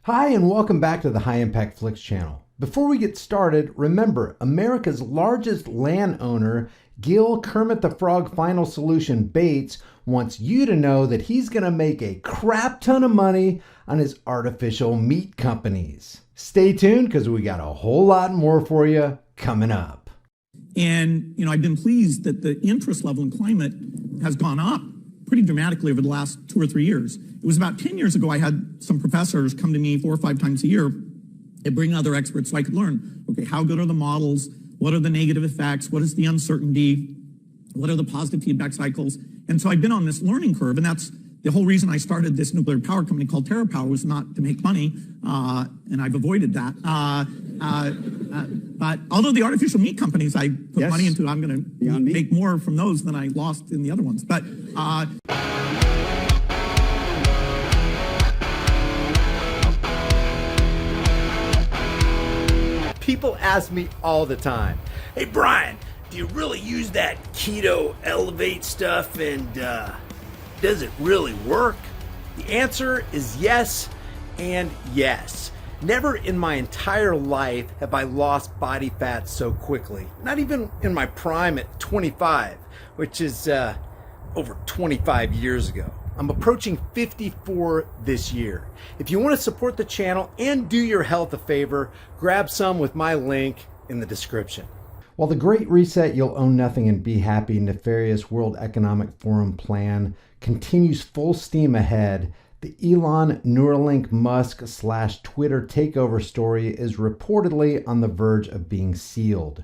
Hi, and welcome back to the High Impact Flicks channel. Before we get started, remember, America's largest landowner, Gil Kermit the Frog Final Solution Bates, wants you to know that he's going to make a crap ton of money on his artificial meat companies. Stay tuned because we got a whole lot more for you coming up. And, I've been pleased that the interest level in climate has gone up pretty dramatically over the last 2 or 3 years. It was about 10 years ago, I had some professors come to me 4 or 5 times a year and bring other experts so I could learn, okay, how good are the models? What are the negative effects? What is the uncertainty? What are the positive feedback cycles? And so I've been on this learning curve, and that's the whole reason I started this nuclear power company called TerraPower was not to make money, and I've avoided that. But although the artificial meat companies I put money into, I'm going to make more from those than I lost in the other ones. But People ask me all the time, Hey Brian, do you really use that Keto Elevate stuff, and does it really work? the answer is yes and yes. Never in my entire life have I lost body fat so quickly. Not even in my prime at 25, which is over 25 years ago. I'm approaching 54 this year. If you want to support the channel and do your health a favor, grab some with my link in the description. While the Great Reset, You'll Own Nothing and Be Happy nefarious World Economic Forum plan continues full steam ahead, the Elon Neuralink Musk/Twitter takeover story is reportedly on the verge of being sealed.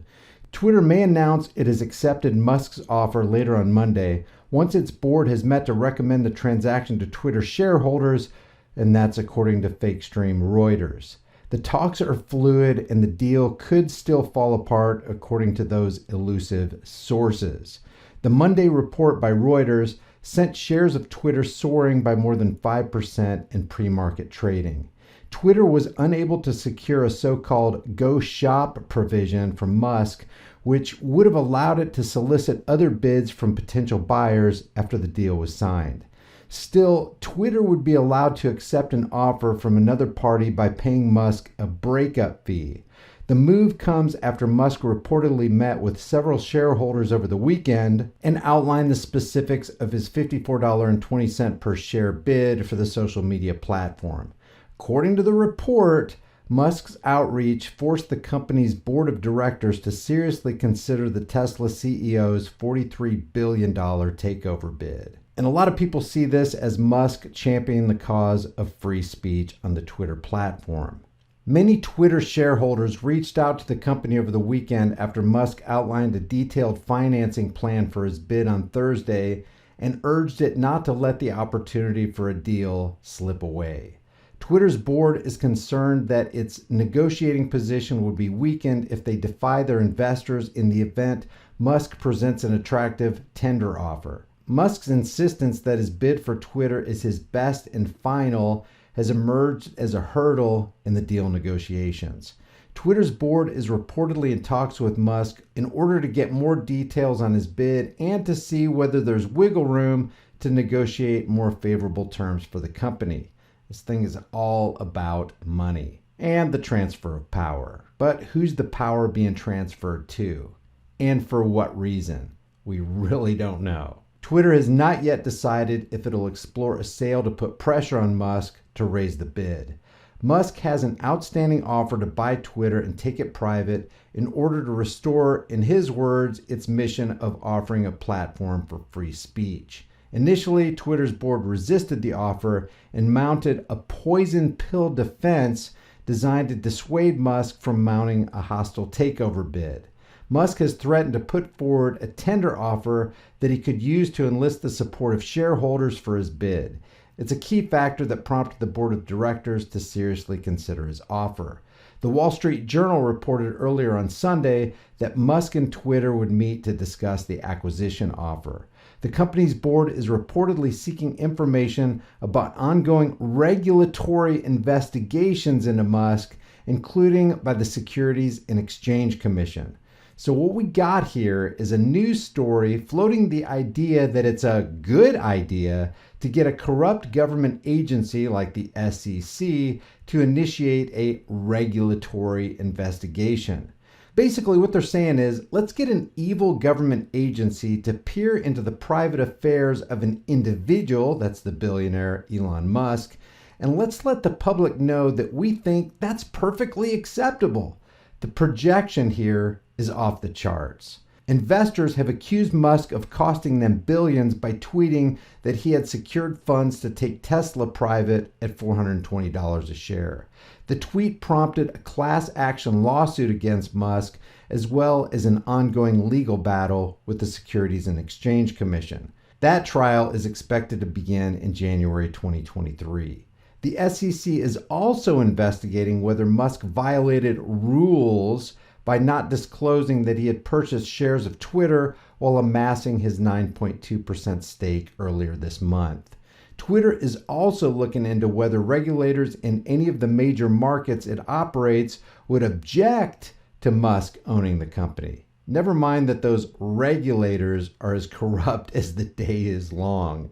Twitter may announce it has accepted Musk's offer later on Monday, once its board has met to recommend the transaction to Twitter shareholders, and that's according to fake stream Reuters. The talks are fluid and the deal could still fall apart according to those elusive sources. The Monday report by Reuters sent shares of Twitter soaring by more than 5% in pre-market trading. Twitter was unable to secure a so-called Go Shop provision from Musk, which would have allowed it to solicit other bids from potential buyers after the deal was signed. Still, Twitter would be allowed to accept an offer from another party by paying Musk a breakup fee. The move comes after Musk reportedly met with several shareholders over the weekend and outlined the specifics of his $54.20 per share bid for the social media platform. According to the report, Musk's outreach forced the company's board of directors to seriously consider the Tesla CEO's $43 billion takeover bid. And a lot of people see this as Musk championing the cause of free speech on the Twitter platform. Many Twitter shareholders reached out to the company over the weekend after Musk outlined a detailed financing plan for his bid on Thursday and urged it not to let the opportunity for a deal slip away. Twitter's board is concerned that its negotiating position would be weakened if they defy their investors in the event Musk presents an attractive tender offer. Musk's insistence that his bid for Twitter is his best and final has emerged as a hurdle in the deal negotiations. Twitter's board is reportedly in talks with Musk in order to get more details on his bid and to see whether there's wiggle room to negotiate more favorable terms for the company. This thing is all about money and the transfer of power. But who's the power being transferred to? And for what reason? We really don't know. Twitter has not yet decided if it'll explore a sale to put pressure on Musk to raise the bid. Musk has an outstanding offer to buy Twitter and take it private in order to restore, in his words, its mission of offering a platform for free speech. Initially, Twitter's board resisted the offer and mounted a poison pill defense designed to dissuade Musk from mounting a hostile takeover bid. Musk has threatened to put forward a tender offer that he could use to enlist the support of shareholders for his bid. It's a key factor that prompted the board of directors to seriously consider his offer. The Wall Street Journal reported earlier on Sunday that Musk and Twitter would meet to discuss the acquisition offer. The company's board is reportedly seeking information about ongoing regulatory investigations into Musk, including by the Securities and Exchange Commission. So what we got here is a news story floating the idea that it's a good idea to get a corrupt government agency like the SEC to initiate a regulatory investigation. Basically, what they're saying is, let's get an evil government agency to peer into the private affairs of an individual, that's the billionaire Elon Musk, and let's let the public know that we think that's perfectly acceptable. The projection here is off the charts. Investors have accused Musk of costing them billions by tweeting that he had secured funds to take Tesla private at $420 a share. The tweet prompted a class action lawsuit against Musk, as well as an ongoing legal battle with the Securities and Exchange Commission. That trial is expected to begin in January 2023. The SEC is also investigating whether Musk violated rules by not disclosing that he had purchased shares of Twitter while amassing his 9.2% stake earlier this month. Twitter is also looking into whether regulators in any of the major markets it operates would object to Musk owning the company. Never mind that those regulators are as corrupt as the day is long.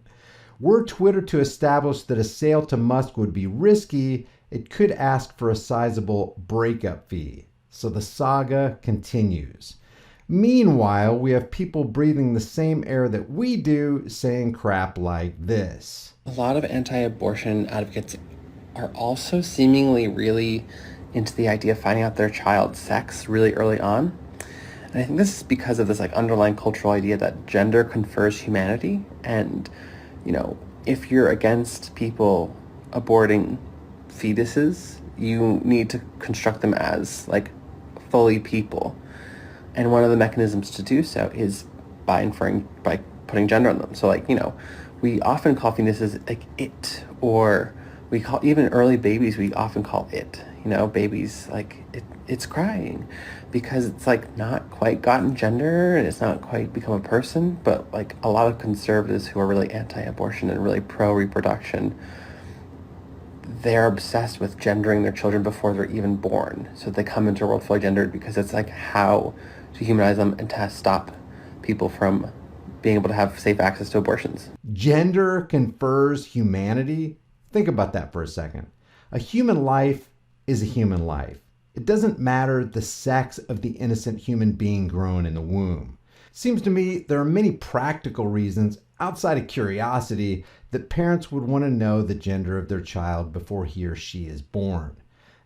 Were Twitter to establish that a sale to Musk would be risky, it could ask for a sizable breakup fee. So the saga continues. Meanwhile, we have people breathing the same air that we do saying crap like this. A lot of anti-abortion advocates are also seemingly really into the idea of finding out their child's sex really early on. And I think this is because of this underlying cultural idea that gender confers humanity. And, if you're against people aborting fetuses, you need to construct them as fully people. And one of the mechanisms to do so is by putting gender on them. So we often call fetuses it, or we call even early babies, we often call it, babies it's crying because it's not quite gotten gender and it's not quite become a person. But a lot of conservatives who are really anti-abortion and really pro-reproduction, they're obsessed with gendering their children before they're even born. So they come into a world fully gendered because it's how to humanize them and to stop people from being able to have safe access to abortions. Gender confers humanity? Think about that for a second. A human life is a human life. It doesn't matter the sex of the innocent human being grown in the womb. Seems to me there are many practical reasons outside of curiosity that parents would want to know the gender of their child before he or she is born.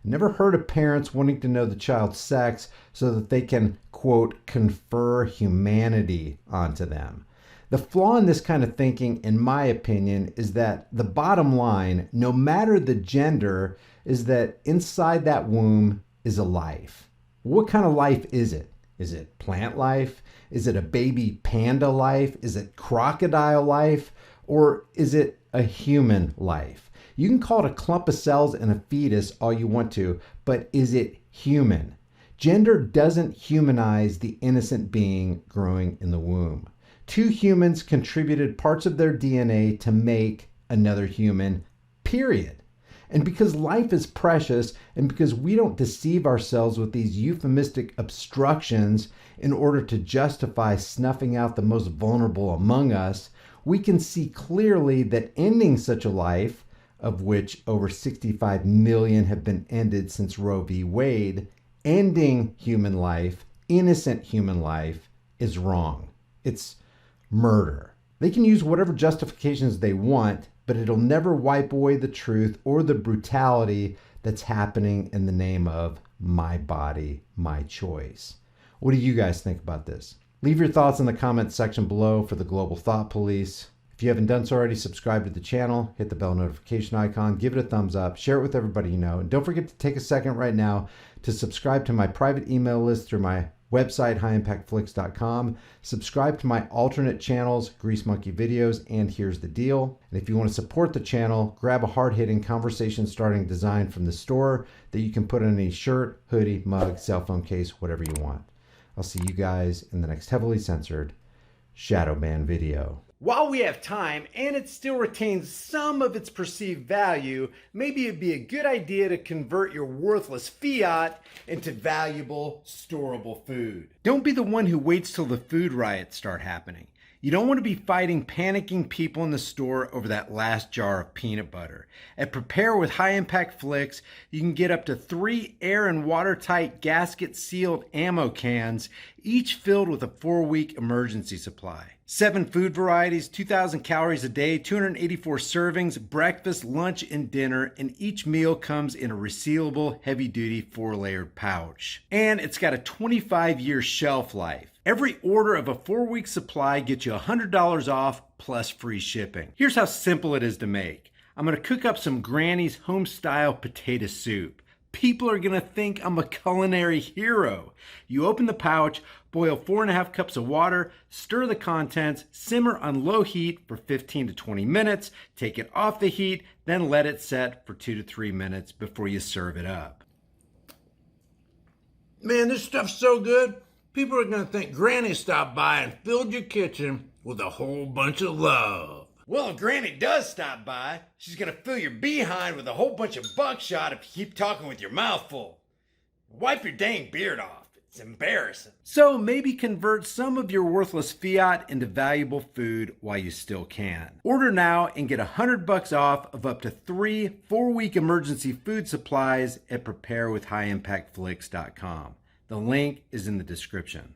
Never heard of parents wanting to know the child's sex so that they can, quote, confer humanity onto them. The flaw in this kind of thinking, in my opinion, is that the bottom line, no matter the gender, is that inside that womb is a life. What kind of life is it? Is it plant life? Is it a baby panda life? Is it crocodile life? Or is it a human life? You can call it a clump of cells in a fetus all you want to, but is it human? Gender doesn't humanize the innocent being growing in the womb. Two humans contributed parts of their DNA to make another human, period. And because life is precious, and because we don't deceive ourselves with these euphemistic obstructions in order to justify snuffing out the most vulnerable among us, we can see clearly that ending such a life, of which over 65 million have been ended since Roe v. Wade, ending human life, innocent human life, is wrong. It's murder. They can use whatever justifications they want, but it'll never wipe away the truth or the brutality that's happening in the name of my body, my choice. What do you guys think about this? Leave your thoughts in the comments section below for the Global Thought Police. If you haven't done so already, subscribe to the channel, hit the bell notification icon, give it a thumbs up, share it with everybody you know, and don't forget to take a second right now to subscribe to my private email list through my website, highimpactflix.com. Subscribe to my alternate channels, Grease Monkey Videos, and Here's the Deal. And if you want to support the channel, grab a hard-hitting, conversation-starting design from the store that you can put on any shirt, hoodie, mug, cell phone case, whatever you want. I'll see you guys in the next heavily censored shadow ban video. While we have time and it still retains some of its perceived value, maybe it'd be a good idea to convert your worthless fiat into valuable, storable food. Don't be the one who waits till the food riots start happening. You don't want to be fighting panicking people in the store over that last jar of peanut butter. At Prepare with High Impact Flicks, you can get up to 3 air and watertight gasket sealed ammo cans, each filled with a 4-week emergency supply. 7 food varieties, 2,000 calories a day, 284 servings, breakfast, lunch, and dinner, and each meal comes in a resealable, heavy-duty 4-layered pouch. And it's got a 25-year shelf life. Every order of a 4-week supply gets you $100 off plus free shipping. Here's how simple it is to make. I'm gonna cook up some Granny's home-style potato soup. People are gonna think I'm a culinary hero. You open the pouch, boil 4.5 cups of water, stir the contents, simmer on low heat for 15 to 20 minutes, take it off the heat, then let it set for 2 to 3 minutes before you serve it up. Man, this stuff's so good. People are going to think Granny stopped by and filled your kitchen with a whole bunch of love. Well, if Granny does stop by, she's gonna fill your behind with a whole bunch of buckshot if you keep talking with your mouth full. Wipe your dang beard off. It's embarrassing. So maybe convert some of your worthless fiat into valuable food while you still can. Order now and get $100 off of up to 3 4-week emergency food supplies at preparewithhighimpactflix.com. The link is in the description.